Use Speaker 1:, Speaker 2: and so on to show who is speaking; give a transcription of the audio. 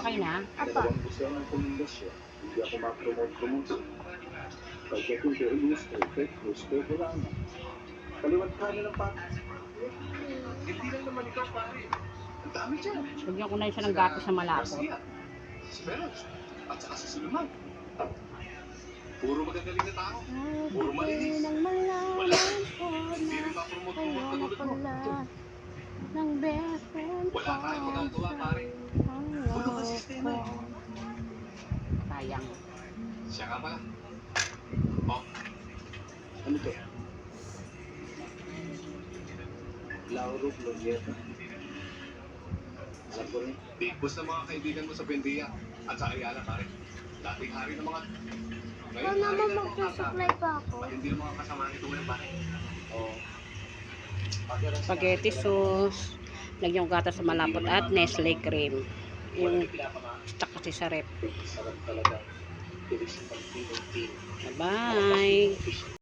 Speaker 1: Okay na?
Speaker 2: Apa.
Speaker 3: Gusto ang rekomendasyon. Hindi ako ma-promote. Pagdating ko, gusto, wala na. Kaliwat kanan ng pati. Hindi lang naman ikaw, pare. Ang dami dyan.
Speaker 1: Lagyan ko na siya ng gatas na malapot.
Speaker 3: Si Beros. At saka si Sulman. Puro magagaling na tao. Puro malinis. Wala. Hindi rin ma-promote katulad mo.
Speaker 2: Ng best friend ko.
Speaker 3: Wala tayong magagawa, pare. Puno ka sistema eh.
Speaker 1: Sayang.
Speaker 3: Siya ka pala. Oh. Ano to? Lauro Glorieta. Alam ko rin. Big boss ng mga kaibigan mo sa Bendia at sa Ayala, pare. Dating hari ng mga...
Speaker 2: Ikaw naman magsusupply pa ako.
Speaker 3: Hindi ng mga kasama nito ngayon, pare. Oo.
Speaker 1: Spaghetti sauce. Lagyan ko gatas na malapot at Nestle cream. Yung stock kasi sa rep.
Speaker 3: Sarap talaga. Bilis ng pag-team.
Speaker 1: Bye-bye.